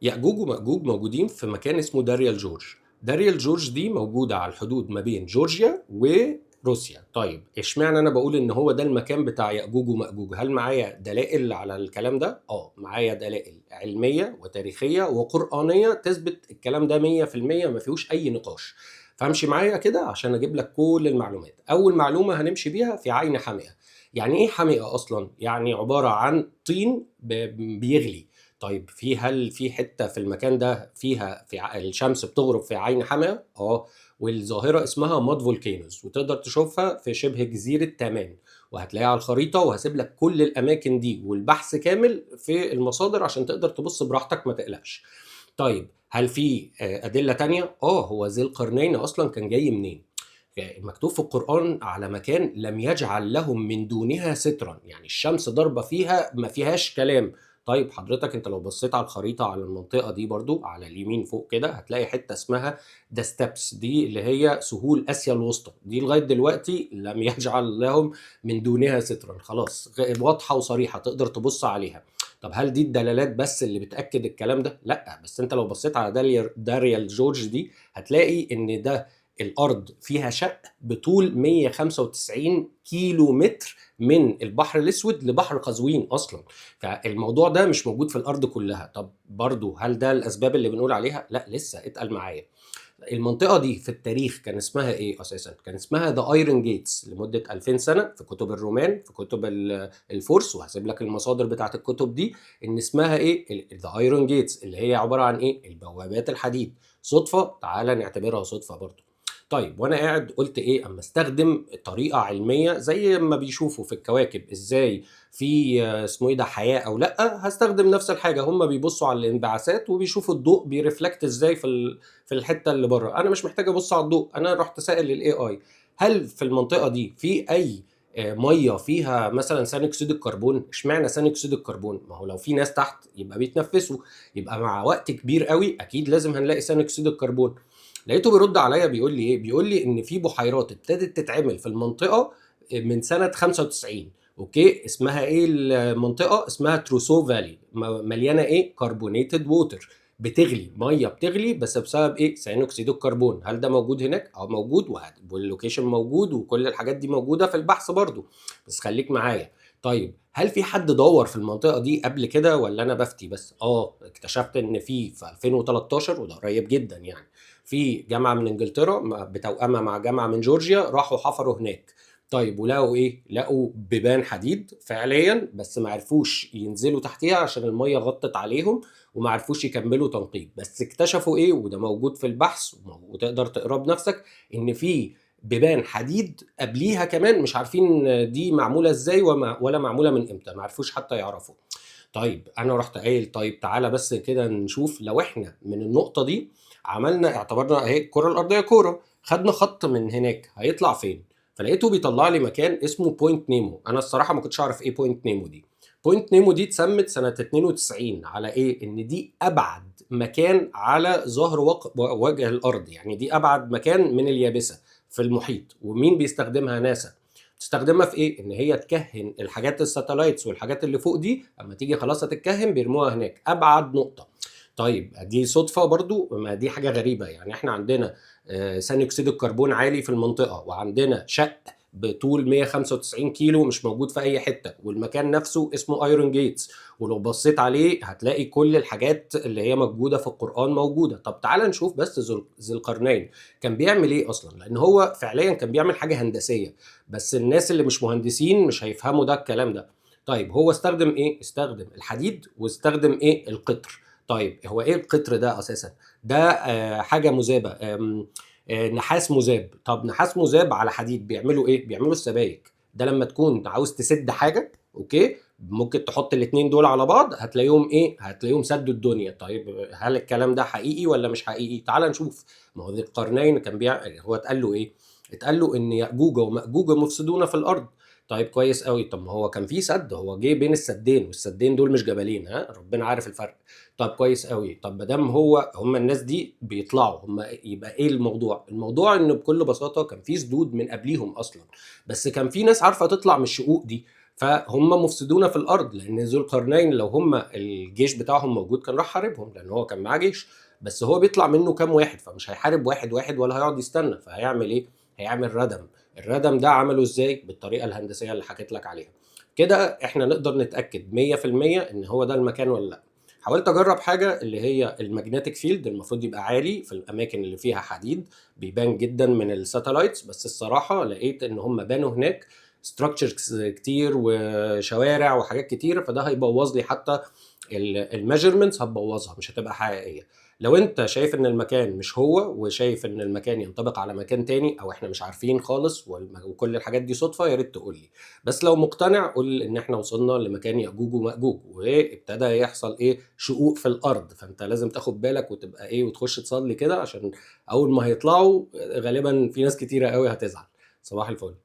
يأجوج ومأجوج موجودين في مكان اسمه داريا الجورج. داريا الجورج دي موجودة على الحدود ما بين جورجيا وروسيا. طيب اشمعنى انا بقول ان هو ده المكان بتاع يأجوج ومأجوج؟ هل معايا دلائل على الكلام ده؟ معايا دلائل علمية وتاريخية وقرآنية تثبت الكلام ده 100%، ما فيهوش اي نقاش. فامشي معايا كده عشان اجيب لك كل المعلومات. اول معلومة هنمشي بيها في عين حمئة. يعني ايه حمئة اصلا؟ يعني عبارة عن طين بيغلي. طيب هل في حته في المكان ده فيها الشمس بتغرب في عين حمئة؟ والظاهره اسمها ماد فولكينوز، وتقدر تشوفها في شبه جزيره تامان، وهتلاقيها على الخريطه، وهسيب لك كل الاماكن دي والبحث كامل في المصادر عشان تقدر تبص براحتك ما تقلقش. طيب هل في ادله تانية؟ هو ذي القرنين اصلا كان جاي منين؟ مكتوب في القرآن على مكان لم يجعل لهم من دونها سترا، يعني الشمس ضربة فيها ما فيهاش كلام. طيب حضرتك انت لو بصيت على الخريطة على المنطقة دي برضو على اليمين فوق كده هتلاقي حتة اسمها دا ستابس، دي اللي هي سهول آسيا الوسطى، دي لغاية دلوقتي لم يجعل لهم من دونها سترا، خلاص واضحة وصريحة تقدر تبص عليها. طب هل دي الدلالات بس اللي بتأكد الكلام ده؟ لا، بس انت لو بصيت على داريا الجورج دي هتلاقي ان ده الارض فيها شق بطول 195 كيلو متر من البحر الاسود لبحر قزوين اصلا. فالموضوع ده مش موجود في الارض كلها. طب برضو هل ده الاسباب اللي بنقول عليها؟ لا، لسه اتقل معايا. المنطقه دي في التاريخ كان اسمها ايه اساسا؟ كان اسمها ذا ايرون جيتس لمده 2000 سنه في كتب الرومان، في كتب الفرس، وهسيب لك المصادر بتاعت الكتب دي ان اسمها ايه ذا ايرون جيتس، اللي هي عباره عن ايه؟ البوابات الحديد. صدفه؟ تعالى نعتبرها صدفه برضو. طيب وانا قاعد قلت ايه اما استخدم طريقه علميه زي ما بيشوفوا في الكواكب ازاي في اسمه ايه ده حياه او لا، هستخدم نفس الحاجه. هم بيبصوا على الانبعاثات وبيشوفوا الضوء بيرفلكت ازاي في الحته اللي بره. انا مش محتاج ابص على الضوء، انا رحت سائل للاي اي هل في المنطقه دي في اي ميه فيها مثلا ثاني اكسيد الكربون؟ اشمعنى ثاني اكسيد الكربون؟ ما هو لو في ناس تحت يبقى بيتنفسوا، يبقى مع وقت كبير قوي اكيد لازم هنلاقي ثاني اكسيد الكربون. لقيته بيرد عليا بيقول لي ايه؟ بيقول لي ان في بحيرات ابتدت تتعمل في المنطقه من سنه 95. اوكي، اسمها ايه المنطقه؟ اسمها تروسو فالي، مليانه ايه؟ كربونيتد ووتر، بتغلي ميه بتغلي بس بسبب ايه؟ ثاني اكسيد الكربون. هل ده موجود هناك؟ موجود، واللوكيشن موجود، وكل الحاجات دي موجوده في البحث برضو. بس خليك معايا. طيب هل في حد دور في المنطقه دي قبل كده ولا انا بفتي بس؟ اكتشفت ان في 2013، وده قريب جدا يعني، في جامعه من انجلترا بتوأمه مع جامعه من جورجيا راحوا حفروا هناك. طيب ولقوا ايه؟ لقوا بيبان حديد فعليا، بس ما عرفوش ينزلوا تحتيها عشان الميه غطت عليهم، وما عرفوش يكملوا تنقيب. بس اكتشفوا ايه؟ وده موجود في البحث وتقدر تقراه بنفسك، ان في بيبان حديد قبليها كمان مش عارفين دي معموله ازاي ولا معموله من امتى، ما عرفوش حتى يعرفوا. طيب انا رحت قايل طيب تعالى بس كده نشوف لو احنا من النقطه دي عملنا اعتبرنا اهي الكره الارضيه كوره، خدنا خط من هناك هيطلع فين؟ فلقيته بيطلع لي مكان اسمه بوينت نيمو. انا الصراحه ما كنتش اعرف ايه بوينت نيمو دي. بوينت نيمو دي اتسمت سنه 92 على ايه؟ ان دي ابعد مكان على ظهر وجه الارض، يعني دي ابعد مكان من اليابسه في المحيط. ومين بيستخدمها؟ ناسا. تستخدمها في ايه؟ ان هي تكهن الحاجات الساتلايتس والحاجات اللي فوق دي، اما تيجي خلاص هتتكهن بيرموها هناك ابعد نقطه. طيب دي صدفه برضو؟ ما دي حاجه غريبه. يعني احنا عندنا ثاني اكسيد الكربون عالي في المنطقه، وعندنا شق بطول 195 كيلو مش موجود في اي حته، والمكان نفسه اسمه ايرون جيتس، ولو بصيت عليه هتلاقي كل الحاجات اللي هي موجوده في القران موجوده. طب تعال نشوف بس ذي القرنين كان بيعمل ايه اصلا، لان هو فعليا كان بيعمل حاجه هندسيه، بس الناس اللي مش مهندسين مش هيفهموا ده الكلام ده. طيب هو استخدم ايه؟ استخدم الحديد واستخدم ايه؟ القطر. طيب هو ايه القطر ده اساسا؟ ده حاجه مذابه، نحاس مذاب. طب نحاس مذاب على حديد بيعملوا ايه؟ بيعملوا السبايك. ده لما تكون عاوز تسد حاجه، اوكي، ممكن تحط الاتنين دول على بعض هتلاقيهم ايه؟ هتلاقيهم سدوا الدنيا. طيب هل الكلام ده حقيقي ولا مش حقيقي؟ تعال نشوف. ما هو ذي القرنين كان هو اتقال له ايه؟ اتقال له ان ياجوج وماجوج مفسدون في الارض. طيب كويس قوي. طب ما هو كان في سد، هو جه بين السدين، والسدين دول مش جبلين، ها ربنا عارف الفرق. طب كويس قوي. طب ما دام هم الناس دي بيطلعوا هم، يبقى ايه الموضوع؟ الموضوع ان بكل بساطه كان في سدود من قبليهم اصلا، بس كان في ناس عارفه تطلع من الشقوق دي. فهم مفسدون في الارض، لان ذو القرنين لو هم الجيش بتاعهم موجود كان راح حاربهم، لان هو كان معاه جيش، بس هو بيطلع منه كام واحد، فمش هيحارب واحد واحد ولا هيقعد يستنى، فهيعمل ايه؟ هيعمل ردم. الردم ده عمله ازاي؟ بالطريقه الهندسيه اللي حكيت لك عليها. كده احنا نقدر نتاكد 100% ان هو ده المكان ولا لا. حاولت اجرب حاجه اللي هي الماجنتيك فيلد، المفروض يبقى عالي في الاماكن اللي فيها حديد، بيبان جدا من الساتلايتس، بس الصراحه لقيت ان هم بانوا هناك ستراكشرز كتير وشوارع وحاجات كتير، فده هيبوظ لي حتى الميجرمنتس، هتبوظها مش هتبقى حقيقيه. لو انت شايف ان المكان مش هو، وشايف ان المكان ينطبق على مكان تاني، او احنا مش عارفين خالص وكل الحاجات دي صدفه، يا ريت تقول لي. بس لو مقتنع قول ان احنا وصلنا لمكان ياجوج وماجوج، وابتدى يحصل ايه؟ شقوق في الارض، فانت لازم تاخد بالك وتبقى ايه، وتخش تصلي كده، عشان اول ما هيطلعوا غالبا في ناس كتيره قوي هتزعل. صباح الفل.